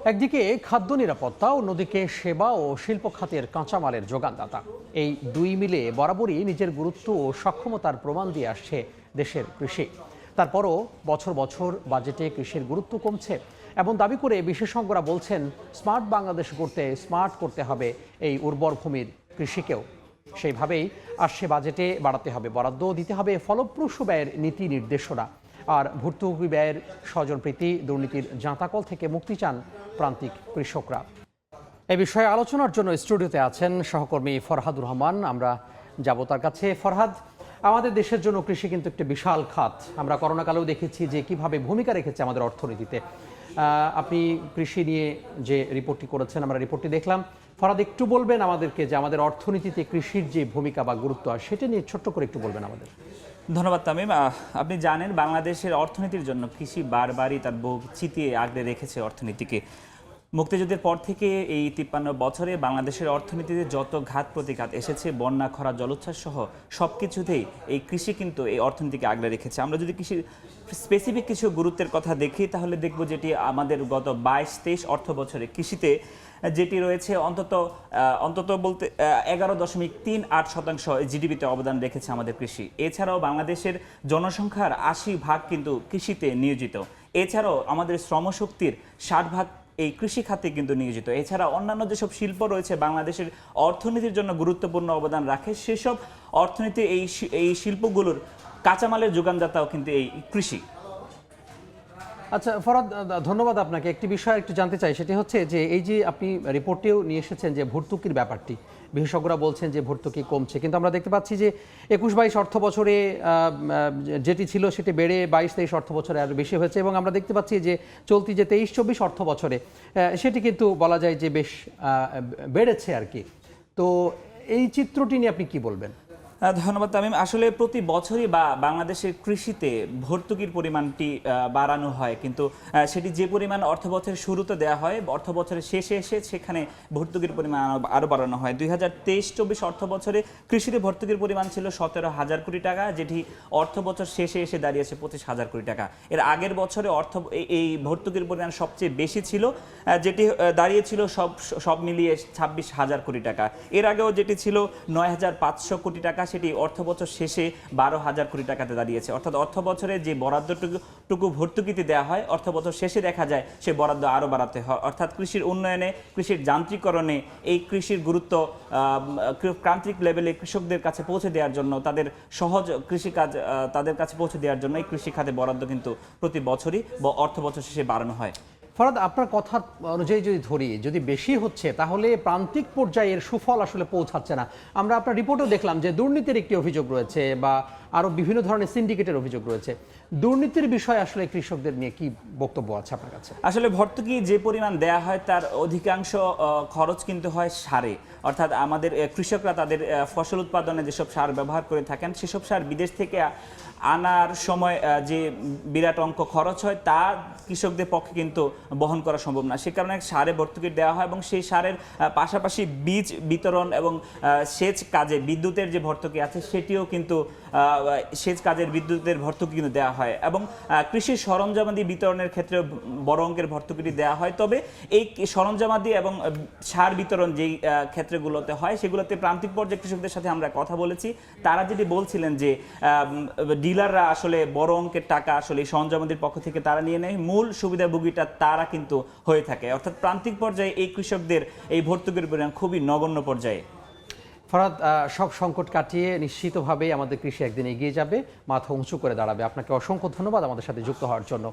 একদিকে খাদ্য নিরাপত্তা, অন্যদিকে সেবা ও শিল্প খাতের কাঁচামালের যোগানদাতা। এই দুই মিলে বরাবরই নিজের গুরুত্ব ও সক্ষমতার প্রমাণ দিয়ে আসছে দেশের কৃষি। তারপরও বছর বছর বাজেটে কৃষির গুরুত্ব কমছে এমন দাবি করে বিশেষজ্ঞরা বলছেন, স্মার্ট বাংলাদেশ গড়তে স্মার্ট করতে হবে এই উর্বর ভূমির কৃষিকেও। সেইভাবেই আসছে বাজেটে বাড়াতে হবে বরাদ্দ, দিতে হবে ফলপ্রসূ ব্যয়ের নীতি নির্দেশনা। আর ভর্তুকি ব্যয়ের স্বজনপ্রীতি, দুর্নীতির জাঁতাকল থেকে মুক্তি চান প্রান্তিক কৃষকরা। এ বিষয়ে আলোচনার জন্য স্টুডিওতে আছেন সহকর্মী ফরহাদুর রহমান। আমরা যাব তার কাছে। ফরহাদ, আমাদের দেশের জন্য কৃষি কিন্তু একটি বিশাল খাত। আমরা করোনাকালেও দেখেছি যে কিভাবে ভূমিকা রেখেছে আমাদের অর্থনীতিতে। আপনি কৃষি নিয়ে যে রিপোর্টটি করেছেন, আমরা রিপোর্টটি দেখলাম। ফরহাদ, একটু বলবেন আমাদেরকে যে আমাদের অর্থনীতিতে কৃষির যে ভূমিকা বা গুরুত্ব, সেটা নিয়ে ছোট্ট করে একটু বলবেন আমাদের। ধন্যবাদ তামিম। আপনি জানেন বাংলাদেশের অর্থনীতির জন্য কৃষি বারবারই তার বুক চিতিয়ে আগলে রেখেছে অর্থনীতিকে। মুক্তিযুদ্ধের পর থেকে এই 53 বছরে বাংলাদেশের অর্থনীতিতে যত ঘাত প্রতিঘাত এসেছে, বন্যা, খরা, জলোচ্ছ্বাস সহ সব কিছুতেই এই কৃষি কিন্তু এই অর্থনীতিকে আগলে রেখেছে। আমরা যদি কৃষির স্পেসিফিক কিছু গুরুত্বের কথা দেখি তাহলে দেখব যেটি আমাদের গত 22-23 অর্থ বছরে কৃষিতে যেটি রয়েছে অন্তত বলতে 11.38% জিডিপিতে অবদান রেখেছে আমাদের কৃষি। এছাড়াও বাংলাদেশের জনসংখ্যার 80% কিন্তু কৃষিতে নিয়োজিত। এছাড়াও আমাদের শ্রমশক্তির 60% এই কৃষি খাতে কিন্তু নিয়োজিত। এছাড়া অন্যান্য যেসব শিল্প রয়েছে বাংলাদেশের অর্থনীতির জন্য গুরুত্বপূর্ণ অবদান রাখে, সেসব অর্থনীতি এই শিল্পগুলোর কাঁচামালের যোগানদাতাও কিন্তু এই কৃষি। আচ্ছা ফরহাদ, ধন্যবাদ আপনাকে। একটি বিষয় একটু জানতে চাই, সেটি হচ্ছে যে এই যে আপনি রিপোর্টেও নিয়ে এসেছেন যে ভর্তুকির ব্যাপারটি, বিশেষজ্ঞরা বলছেন যে ভর্তুকি কমছে, কিন্তু আমরা দেখতে পাচ্ছি যে 21-22 অর্থ বছরে যেটি ছিল সেটি বেড়ে 22-23 অর্থ বছরে আরও বেশি হয়েছে, এবং আমরা দেখতে পাচ্ছি যে চলতি যে 23-24 অর্থ বছরে সেটি কিন্তু বলা যায় যে বেশ বেড়েছে আর কি। তো এই চিত্রটি নিয়ে আপনি কি বলবেন? ধন্যবাদ তামিম। আসলে প্রতি বছরই বাংলাদেশের কৃষিতে ভর্তুকির পরিমাণটি বাড়ানো হয়, কিন্তু সেটি যে পরিমাণ অর্থ বছরের শুরুতে দেওয়া হয়, অর্থ বছরের শেষে এসে সেখানে ভর্তুকির পরিমাণ আরও বাড়ানো হয়। 2023-24 অর্থ বছরে কৃষিতে ভর্তুকির পরিমাণ ছিল 17,000 কোটি টাকা, যেটি অর্থ বছর শেষে এসে দাঁড়িয়েছে 25,000 কোটি টাকা। এর আগের বছরে এই ভর্তুকির পরিমাণ সবচেয়ে বেশি ছিল, যেটি দাঁড়িয়েছিল সব মিলিয়ে 26,000 কোটি টাকা। এর আগেও যেটি ছিল 9,500 কোটি টাকা, সেটি অর্থ বছর শেষে 12,000 কোটি টাকাতে দাঁড়িয়েছে। অর্থাৎ অর্থ বছরে যে বরাদ্দটুকু ভর্তুকিতে দেওয়া হয়, অর্থ বছর শেষে দেখা যায় সে বরাদ্দ আরও বাড়াতে হয়। অর্থাৎ কৃষির উন্নয়নে, কৃষির যান্ত্রিকরণে, এই কৃষির গুরুত্ব প্রান্তিক লেভেলে কৃষকদের কাছে পৌঁছে দেওয়ার জন্য, তাদের সহজ কৃষিকাজ তাদের কাছে পৌঁছে দেওয়ার জন্য এই কৃষি খাতে বরাদ্দ কিন্তু প্রতি বছরই অর্থ বছর শেষে বাড়ানো হয়। ফরহাদ, আপনার কথা অনুযায়ী যদি ধরি, যদি বেশি হচ্ছে তাহলে প্রান্তিক পর্যায়ের সুফল আসলে পৌঁছাচ্ছে না। আমরা আপনার রিপোর্টেও দেখলাম যে দুর্নীতির একটি অভিযোগ রয়েছে, বা আরও বিভিন্ন ধরনের সিন্ডিকেটের অভিযোগ রয়েছে। দুর্নীতির বিষয়ে আসলে কৃষকদের নিয়ে কি বক্তব্য আছে আপনার কাছে? আসলে ভর্তুকি যে পরিমাণ দেয়া হয় তার অধিকাংশ খরচ কিন্তু হয় সারে। অর্থাৎ আমাদের কৃষকরা তাদের ফসল উৎপাদনে যেসব সার ব্যবহার করে থাকেন, সেসব সার বিদেশ থেকে আনার সময় যে বিরাট অঙ্ক খরচ হয় তা কৃষকদের পক্ষে কিন্তু বহন করা সম্ভব না। সে কারণে সারে ভর্তুকি দেওয়া হয়, এবং সেই সারের পাশাপাশি বীজ বিতরণ এবং সেচ কাজে বিদ্যুতের যে ভর্তুকি আছে সেটিও কিন্তু সেচ কাজের বিদ্যুতের ভর্তুকি কিন্তু দেওয়া হয়, এবং কৃষি সরঞ্জামাদি বিতরণের ক্ষেত্রে বড় অঙ্কের ভর্তুকিটি দেওয়া হয়। তবে এই সরঞ্জামাদি এবং সার বিতরণ যেই ক্ষেত্রগুলোতে হয়, সেগুলোতে প্রান্তিক পর্যায়ে কৃষকদের সাথে আমরা কথা বলেছি। তারা যেটি বলছিলেন যে ডিলাররা আসলে বড় অঙ্কের টাকা আসলে এই সরঞ্জামাদির পক্ষ থেকে তারা নিয়ে নেয়, মূল সুবিধাভোগীটা তারা কিন্তু হয়ে থাকে। অর্থাৎ প্রান্তিক পর্যায়ে এই কৃষকদের এই ভর্তুকির পরিমাণ খুবই নগণ্য পর্যায়ে। ফরহাদ, সব সংকট কাটিয়ে নিশ্চিতভাবেই আমাদের কৃষি একদিন এগিয়ে যাবে, মাথা উঁচু করে দাঁড়াবে। আপনাকে অসংখ্য ধন্যবাদ আমাদের সাথে যুক্ত হওয়ার জন্য।